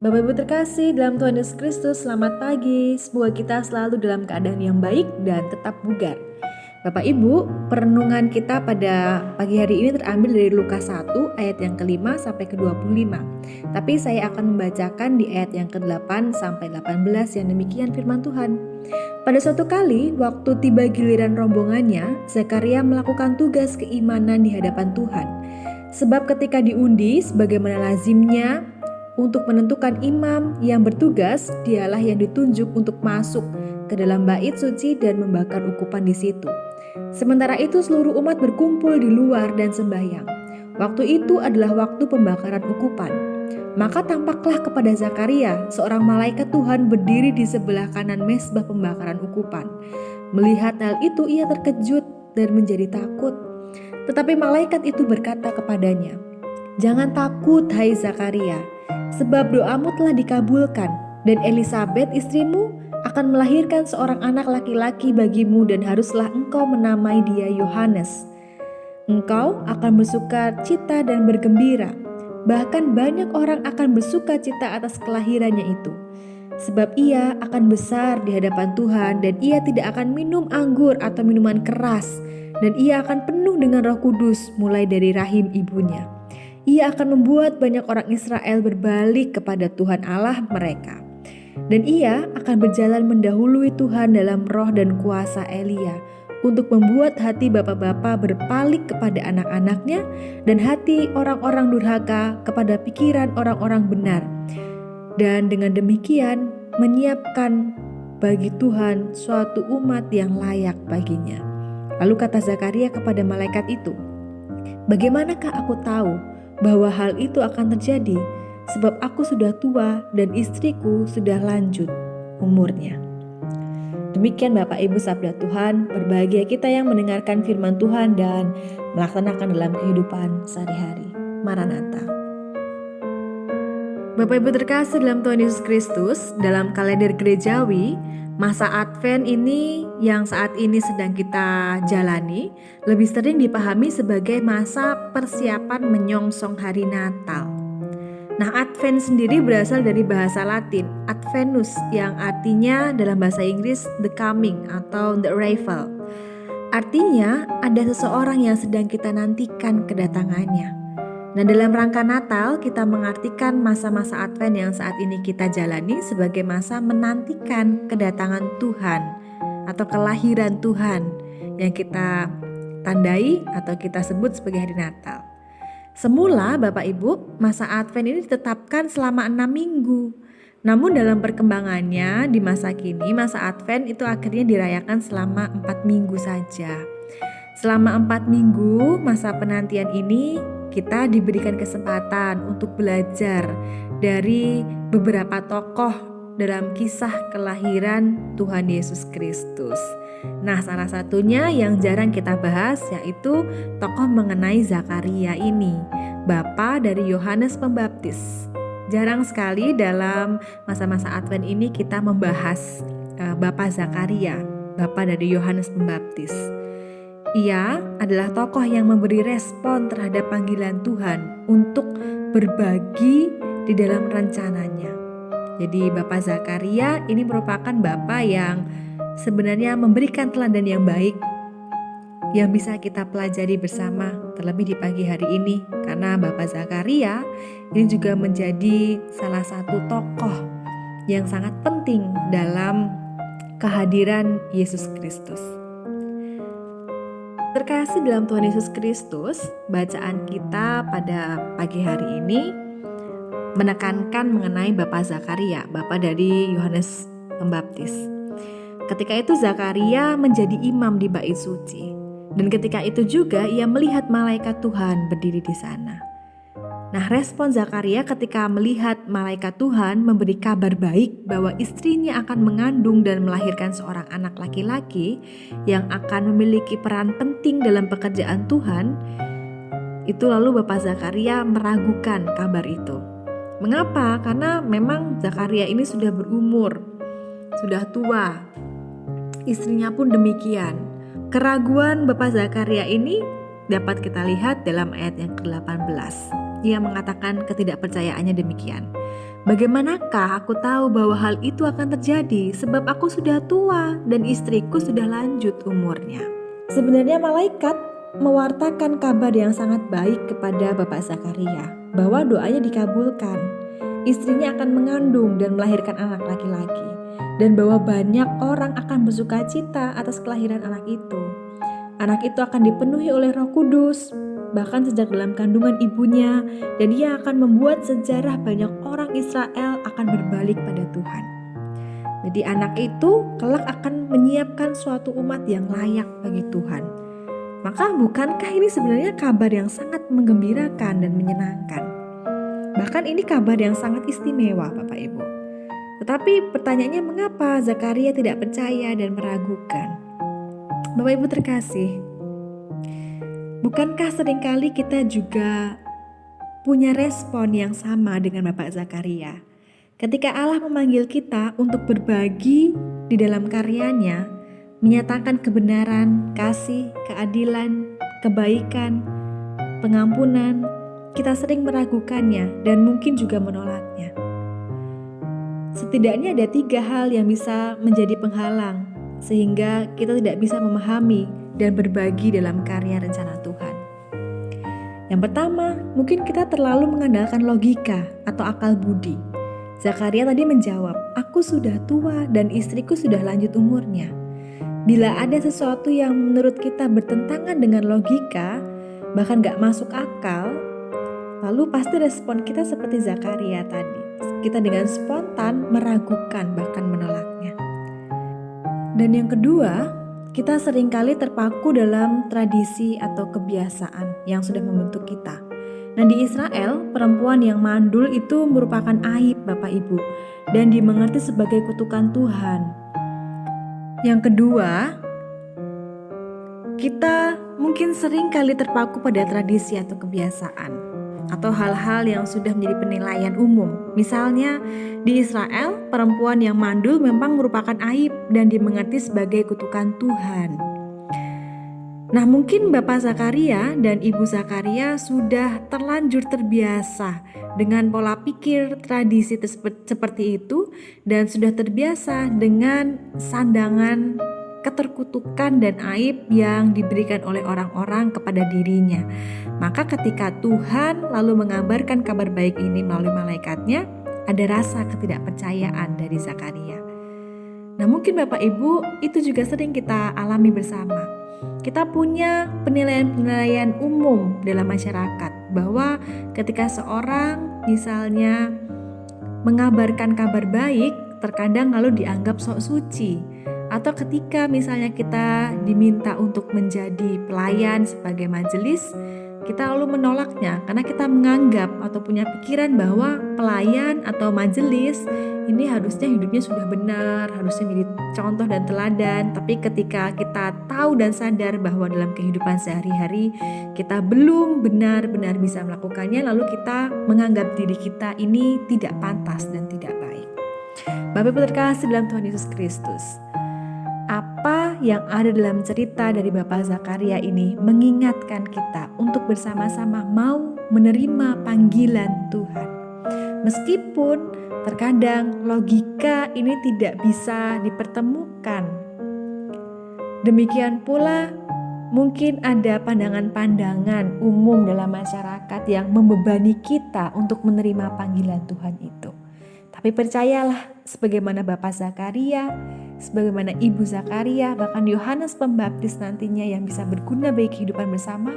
Bapak Ibu terkasih dalam Tuhan Yesus Kristus, selamat pagi. Semoga kita selalu dalam keadaan yang baik dan tetap bugar. Bapak Ibu, perenungan kita pada pagi hari ini terambil dari Lukas 1 ayat yang ke-5 sampai ke-25. Tapi saya akan membacakan di ayat yang ke-8 sampai 18 yang demikian firman Tuhan. Pada suatu kali, waktu tiba giliran rombongannya, Zakaria melakukan tugas keimanan di hadapan Tuhan. Sebab ketika diundi, sebagaimana lazimnya, untuk menentukan imam yang bertugas, dialah yang ditunjuk untuk masuk ke dalam bait suci dan membakar ukupan di situ. Sementara itu seluruh umat berkumpul di luar dan sembahyang. Waktu itu adalah waktu pembakaran ukupan. Maka tampaklah kepada Zakaria seorang malaikat Tuhan berdiri di sebelah kanan mezbah pembakaran ukupan. Melihat hal itu ia terkejut dan menjadi takut. Tetapi malaikat itu berkata kepadanya, "Jangan takut, hai Zakaria, sebab doamu telah dikabulkan, dan Elisabet istrimu akan melahirkan seorang anak laki-laki bagimu dan haruslah engkau menamai dia Yohanes. Engkau akan bersuka cita dan bergembira, bahkan banyak orang akan bersuka cita atas kelahirannya itu. Sebab ia akan besar di hadapan Tuhan dan ia tidak akan minum anggur atau minuman keras, dan ia akan penuh dengan Roh Kudus mulai dari rahim ibunya. Ia akan membuat banyak orang Israel berbalik kepada Tuhan Allah mereka. Dan ia akan berjalan mendahului Tuhan dalam roh dan kuasa Elia, untuk membuat hati bapa-bapa berpaling kepada anak-anaknya dan hati orang-orang durhaka kepada pikiran orang-orang benar. Dan dengan demikian menyiapkan bagi Tuhan suatu umat yang layak baginya." Lalu kata Zakaria kepada malaikat itu, "Bagaimanakah aku tahu bahwa hal itu akan terjadi, sebab aku sudah tua dan istriku sudah lanjut umurnya." Demikian Bapak Ibu sabda Tuhan. Berbahagia kita yang mendengarkan firman Tuhan dan melaksanakan dalam kehidupan sehari-hari. Maranatha. Bapak Ibu terkasih dalam Tuhan Yesus Kristus, dalam kalender gerejawi, masa Advent ini yang saat ini sedang kita jalani lebih sering dipahami sebagai masa persiapan menyongsong hari Natal. Nah, Advent sendiri berasal dari bahasa Latin Adventus yang artinya dalam bahasa Inggris the coming atau the arrival. Artinya ada seseorang yang sedang kita nantikan kedatangannya. Nah, dalam rangka Natal kita mengartikan masa-masa Advent yang saat ini kita jalani sebagai masa menantikan kedatangan Tuhan atau kelahiran Tuhan yang kita tandai atau kita sebut sebagai hari Natal. Semula Bapak Ibu, masa Advent ini ditetapkan selama 6 minggu. Namun dalam perkembangannya di masa kini, masa Advent itu akhirnya dirayakan selama 4 minggu saja. Selama 4 minggu masa penantian ini kita diberikan kesempatan untuk belajar dari beberapa tokoh dalam kisah kelahiran Tuhan Yesus Kristus. Nah, salah satunya yang jarang kita bahas yaitu tokoh mengenai Zakaria ini, bapa dari Yohanes Pembaptis. Jarang sekali dalam masa-masa Advent ini kita membahas Bapak Zakaria, bapa dari Yohanes Pembaptis. Ia adalah tokoh yang memberi respon terhadap panggilan Tuhan untuk berbagi di dalam rencananya. Jadi Bapak Zakaria ini merupakan bapak yang sebenarnya memberikan teladan yang baik yang bisa kita pelajari bersama terlebih di pagi hari ini, karena Bapak Zakaria ini juga menjadi salah satu tokoh yang sangat penting dalam kehadiran Yesus Kristus. Terkasih dalam Tuhan Yesus Kristus, bacaan kita pada pagi hari ini menekankan mengenai Bapak Zakaria, bapa dari Yohanes Pembaptis. Ketika itu Zakaria menjadi imam di bait suci, dan ketika itu juga ia melihat malaikat Tuhan berdiri di sana. Nah, respon Zakaria ketika melihat malaikat Tuhan memberi kabar baik bahwa istrinya akan mengandung dan melahirkan seorang anak laki-laki yang akan memiliki peran penting dalam pekerjaan Tuhan, itu lalu Bapak Zakaria meragukan kabar itu. Mengapa? Karena memang Zakaria ini sudah berumur, sudah tua. Istrinya pun demikian. Keraguan Bapak Zakaria ini dapat kita lihat dalam ayat yang ke-18. Ia mengatakan ketidakpercayaannya demikian. Bagaimanakah aku tahu bahwa hal itu akan terjadi sebab aku sudah tua dan istriku sudah lanjut umurnya. Sebenarnya malaikat mewartakan kabar yang sangat baik kepada Bapak Zakaria bahwa doanya dikabulkan. Istrinya akan mengandung dan melahirkan anak laki-laki, dan bahwa banyak orang akan bersuka cita atas kelahiran anak itu. Anak itu akan dipenuhi oleh Roh Kudus, bahkan sejak dalam kandungan ibunya, dan ia akan membuat sejarah banyak orang Israel akan berbalik pada Tuhan. Jadi anak itu kelak akan menyiapkan suatu umat yang layak bagi Tuhan. Maka bukankah ini sebenarnya kabar yang sangat menggembirakan dan menyenangkan? Bahkan ini kabar yang sangat istimewa, Bapak Ibu. Tetapi pertanyaannya, mengapa Zakaria tidak percaya dan meragukan? Bapak Ibu terkasih, bukankah seringkali kita juga punya respon yang sama dengan Bapak Zakaria? Ketika Allah memanggil kita untuk berbagi di dalam karyanya, menyatakan kebenaran, kasih, keadilan, kebaikan, pengampunan, kita sering meragukannya dan mungkin juga menolaknya. Setidaknya ada 3 hal yang bisa menjadi penghalang sehingga kita tidak bisa memahami dan berbagi dalam karya rencana Tuhan. Yang pertama, mungkin kita terlalu mengandalkan logika atau akal budi. Zakaria tadi menjawab, "Aku sudah tua dan istriku sudah lanjut umurnya." Bila ada sesuatu yang menurut kita bertentangan dengan logika, bahkan gak masuk akal, lalu pasti respon kita seperti Zakaria tadi. Kita dengan spontan meragukan bahkan menolaknya. Dan yang kedua, kita seringkali terpaku dalam tradisi atau kebiasaan yang sudah membentuk kita. Nah, di Israel, perempuan yang mandul itu merupakan aib, Bapak Ibu, dan dimengerti sebagai kutukan Tuhan. Yang kedua, kita mungkin sering kali terpaku pada tradisi atau kebiasaan atau hal-hal yang sudah menjadi penilaian umum. Misalnya di Israel, perempuan yang mandul memang merupakan aib dan dimengerti sebagai kutukan Tuhan. Nah, mungkin Bapak Zakaria dan Ibu Zakaria sudah terlanjur terbiasa dengan pola pikir tradisi seperti itu dan sudah terbiasa dengan sandangan keterkutukan dan aib yang diberikan oleh orang-orang kepada dirinya. Maka ketika Tuhan lalu mengabarkan kabar baik ini melalui malaikatnya, ada rasa ketidakpercayaan dari Zakaria. Nah, mungkin Bapak Ibu itu juga sering kita alami bersama. Kita punya penilaian-penilaian umum dalam masyarakat bahwa ketika seorang misalnya mengabarkan kabar baik, terkadang lalu dianggap sok suci. Atau ketika misalnya kita diminta untuk menjadi pelayan sebagai majelis, kita lalu menolaknya karena kita menganggap atau punya pikiran bahwa pelayan atau majelis ini harusnya hidupnya sudah benar, harusnya menjadi contoh dan teladan. Tapi ketika kita tahu dan sadar bahwa dalam kehidupan sehari-hari kita belum benar-benar bisa melakukannya, lalu kita menganggap diri kita ini tidak pantas dan tidak baik. Bapak Ibu terkasih dalam Tuhan Yesus Kristus, apa yang ada dalam cerita dari Bapak Zakaria ini mengingatkan kita untuk bersama-sama mau menerima panggilan Tuhan. Meskipun terkadang logika ini tidak bisa dipertemukan. Demikian pula mungkin ada pandangan-pandangan umum dalam masyarakat yang membebani kita untuk menerima panggilan Tuhan itu. Tapi percayalah, sebagaimana Bapak Zakaria, sebagaimana Ibu Zakaria, bahkan Yohanes Pembaptis nantinya yang bisa berguna bagi kehidupan bersama,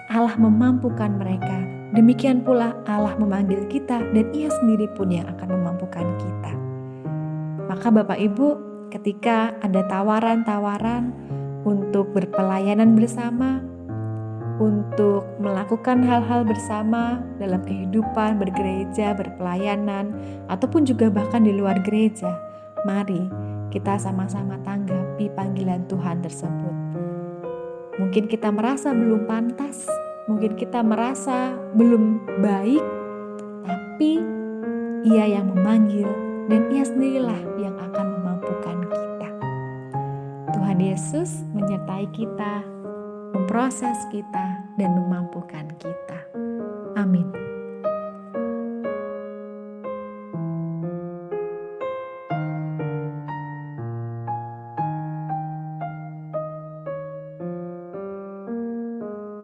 Allah memampukan mereka. Demikian pula Allah memanggil kita dan Ia sendiri pun yang akan memampukan kita. Maka Bapak Ibu, ketika ada tawaran-tawaran untuk berpelayanan bersama, untuk melakukan hal-hal bersama dalam kehidupan bergereja, berpelayanan, ataupun juga bahkan di luar gereja, mari kita sama-sama tanggapi panggilan Tuhan tersebut. Mungkin kita merasa belum pantas, mungkin kita merasa belum baik, tapi Ia yang memanggil dan Ia sendirilah yang akan memampukan kita. Tuhan Yesus menyertai kita, memproses kita, dan memampukan kita. Amin.